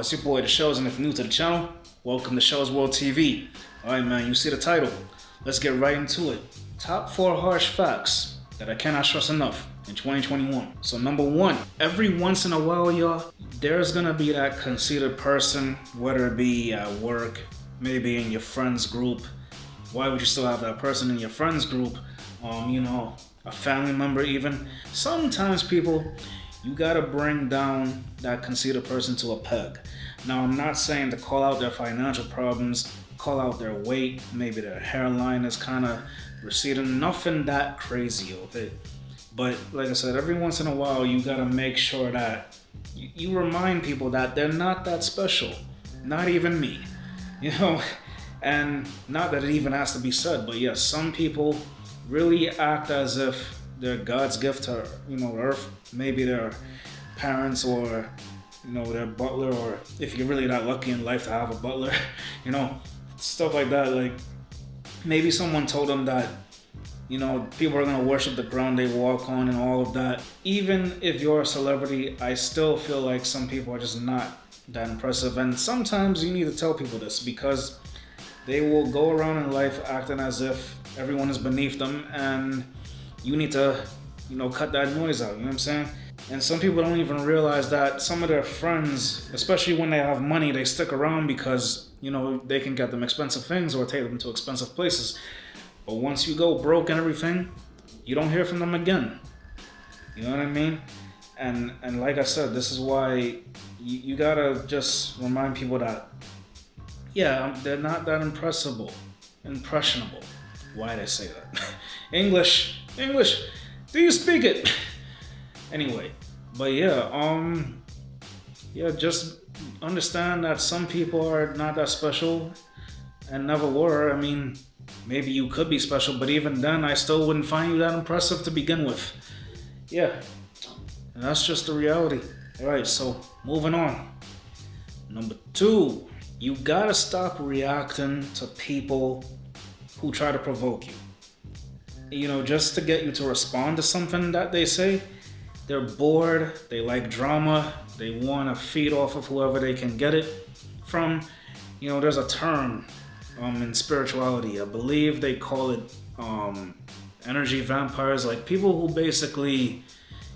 It's your boy, The Shows, and if you're new to the channel, welcome to Shows World TV. Alright man, you see the title. Let's get right into it. Top 4 harsh facts that I cannot stress enough in 2021. So number 1, every once in a while, y'all, there's gonna be that conceited person, whether it be at work, maybe in your friends group. Why would you still have that person in your friends group? A family member even. Sometimes people, you gotta bring down that conceited person to a peg. Now, I'm not saying to call out their financial problems, call out their weight, maybe their hairline is kind of receding, nothing that crazy, okay? But like I said, every once in a while, you gotta make sure that you remind people that they're not that special, not even me, and not that it even has to be said, but yes, some people really act as if they're God's gift to, earth, maybe their parents or, their butler, or if you're really that lucky in life to have a butler, stuff like that. Like maybe someone told them that, people are gonna worship the ground they walk on and all of that. Even if you're a celebrity, I still feel like some people are just not that impressive. And sometimes you need to tell people this because they will go around in life acting as if everyone is beneath them, and you need to, cut that noise out, you know what I'm saying? And some people don't even realize that some of their friends, especially when they have money, they stick around because, they can get them expensive things or take them to expensive places. But once you go broke and everything, you don't hear from them again. You know what I mean? And like I said, this is why you gotta just remind people that, yeah, they're not that impressionable. Why did I say that? English, do you speak it? Anyway, but just understand that some people are not that special and never were. I mean, maybe you could be special, but even then, I still wouldn't find you that impressive to begin with. Yeah, and that's just the reality. All right, so moving on. Number 2, you gotta stop reacting to people who try to provoke you. Just to get you to respond to something that they say. They're bored, they like drama, they want to feed off of whoever they can get it from. There's a term in spirituality, I believe they call it energy vampires, like people who basically,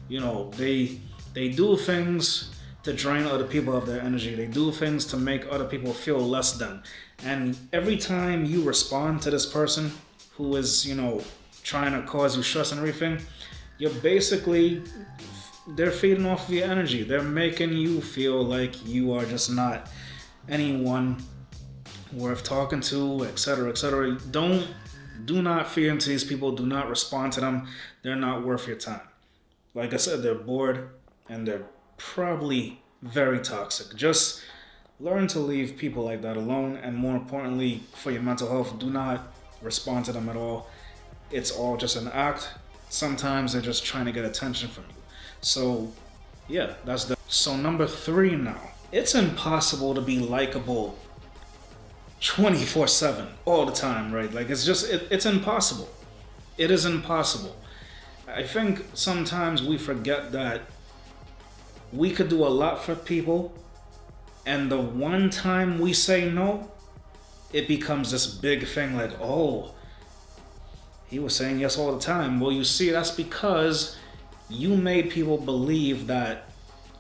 they do things to drain other people of their energy. They do things to make other people feel less than. And every time you respond to this person who is, trying to cause you stress and everything, they're feeding off of your energy. They're making you feel like you are just not anyone worth talking to, etc., etc. Do not feed into these people. Do not respond to them. They're not worth your time. Like I said, they're bored and they're probably very toxic. Just learn to leave people like that alone, and more importantly, for your mental health, do not respond to them at all. It's all just an act. Sometimes they're just trying to get attention from you. So yeah, so number 3 now. It's impossible to be likable 24/7 all the time, right? Like it's impossible. It is impossible. I think sometimes we forget that we could do a lot for people, and the one time we say no, it becomes this big thing like, oh, he was saying yes all the time. Well, you see, that's because you made people believe that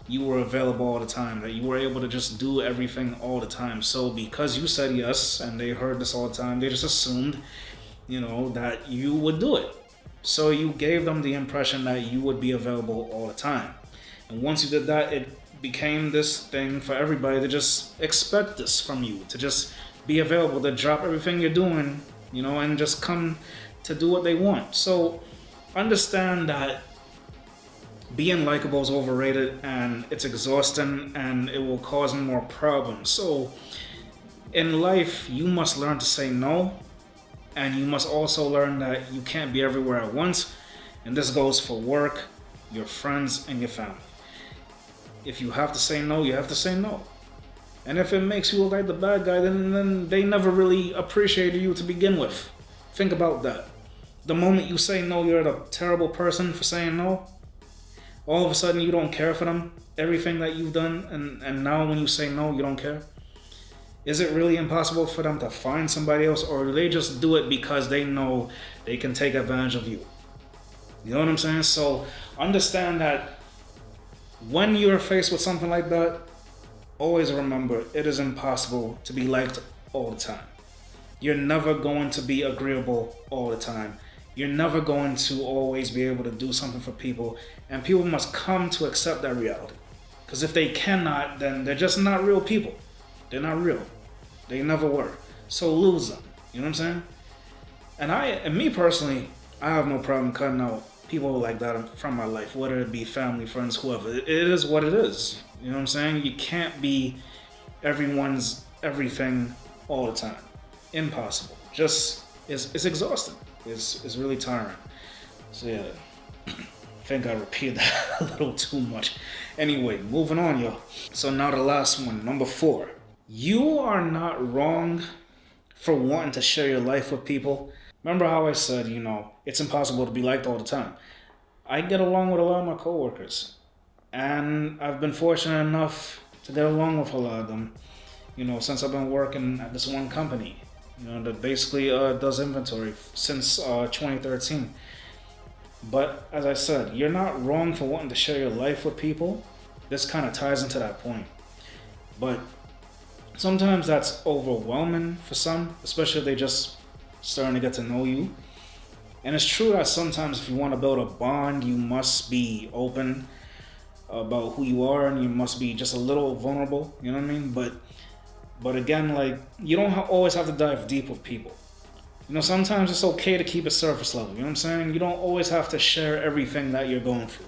you were available all the time, that you were able to just do everything all the time. So because you said yes and they heard this all the time, they just assumed, that you would do it. So you gave them the impression that you would be available all the time. And once you did that, it became this thing for everybody to just expect this from you, to just be available, to drop everything you're doing, and just come to do what they want. So understand that being likable is overrated and it's exhausting and it will cause more problems. So in life, you must learn to say no, and you must also learn that you can't be everywhere at once. And this goes for work, your friends, and your family. If you have to say no, you have to say no. And if it makes you look like the bad guy, then they never really appreciated you to begin with. Think about that. The moment you say no, you're the terrible person for saying no. all of a sudden you don't care for them, everything that you've done, and now when you say no, you don't care? Is it really impossible for them to find somebody else, or do they just do it because they know they can take advantage of you? You know what I'm saying? So understand that when you're faced with something like that, always remember it is impossible to be liked all the time. You're never going to be agreeable all the time. You're never going to always be able to do something for people, and people must come to accept that reality. Because if they cannot, then they're just not real people. They're not real. They never were. So lose them. You know what I'm saying? And me personally, I have no problem cutting out people like that from my life, whether it be family, friends, whoever. It is what it is. You know what I'm saying? You can't be everyone's everything all the time. Impossible. It's exhausting. It's really tiring. So yeah, I think I repeated that a little too much. Anyway, moving on, y'all. So now the last one, number 4. You are not wrong for wanting to share your life with people. Remember how I said, it's impossible to be liked all the time. I get along with a lot of my coworkers, and I've been fortunate enough to get along with a lot of them, since I've been working at this one company, that basically does inventory since 2013. But as I said, you're not wrong for wanting to share your life with people. This kind of ties into that point. But sometimes that's overwhelming for some, especially if they just starting to get to know you. And it's true that sometimes if you want to build a bond, you must be open about who you are, and you must be just a little vulnerable, you know what I mean? But again, like, you don't always have to dive deep with people. Sometimes it's okay to keep it surface level, you know what I'm saying? You don't always have to share everything that you're going through.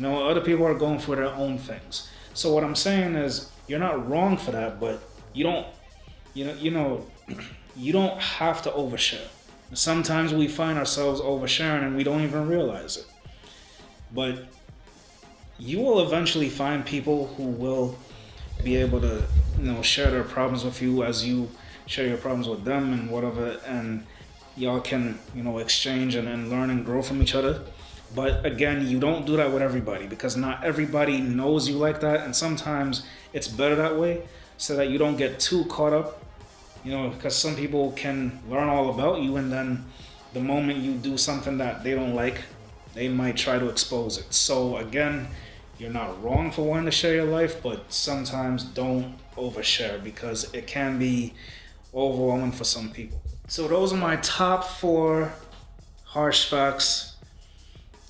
Other people are going through their own things. So what I'm saying is, you're not wrong for that, but you don't have to overshare. Sometimes we find ourselves oversharing and we don't even realize it. But you will eventually find people who will be able to, share their problems with you as you share your problems with them and whatever, and y'all can, exchange and learn and grow from each other. But again, you don't do that with everybody, because not everybody knows you like that, and sometimes it's better that way so that you don't get too caught up, because some people can learn all about you, and then the moment you do something that they don't like, they might try to expose it. So again, you're not wrong for wanting to share your life, but sometimes don't overshare, because it can be overwhelming for some people. So those are my top 4 harsh facts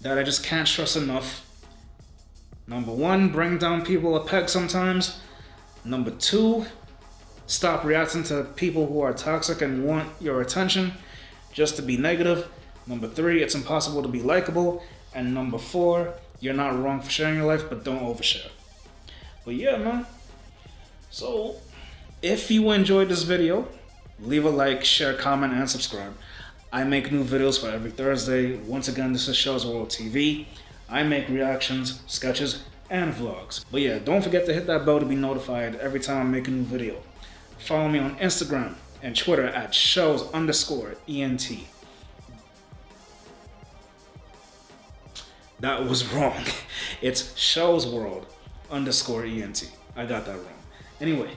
that I just can't stress enough. Number 1, bring down people a peg sometimes. Number 2, stop reacting to people who are toxic and want your attention just to be negative. Number 3, it's impossible to be likable. And number 4, you're not wrong for sharing your life, but don't overshare. But yeah, man. So if you enjoyed this video, leave a like, share, comment, and subscribe. I make new videos for every Thursday. Once again, this is Shows World TV. I make reactions, sketches, and vlogs. But yeah, don't forget to hit that bell to be notified every time I make a new video. Follow me on Instagram and Twitter at shows_ENT. That was wrong. It's showsworld_ENT. I got that wrong. Anyway,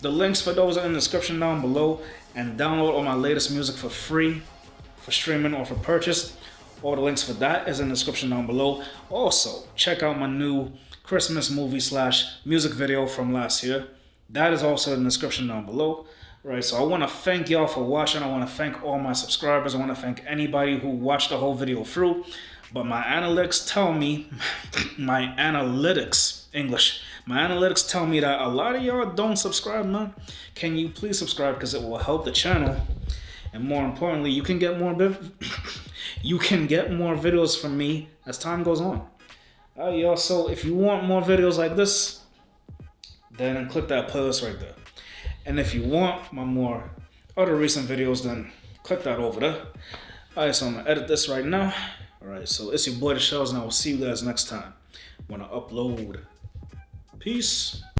the links for those are in the description down below, and download all my latest music for free, for streaming or for purchase. All the links for that is in the description down below. Also, check out my new Christmas movie / music video from last year. That is also in the description down below. Right, so I want to thank y'all for watching. I want to thank all my subscribers. I want to thank anybody who watched the whole video through. But my analytics tell me, my analytics tell me that a lot of y'all don't subscribe, man. Can you please subscribe, because it will help the channel, and more importantly, you can get more videos from me as time goes on. Alright, y'all. So if you want more videos like this, then click that playlist right there. And if you want my more other recent videos, then click that over there. Alright, so I'm gonna edit this right now. Alright, so it's your boy The Shells, and I will see you guys next time when I upload. Peace.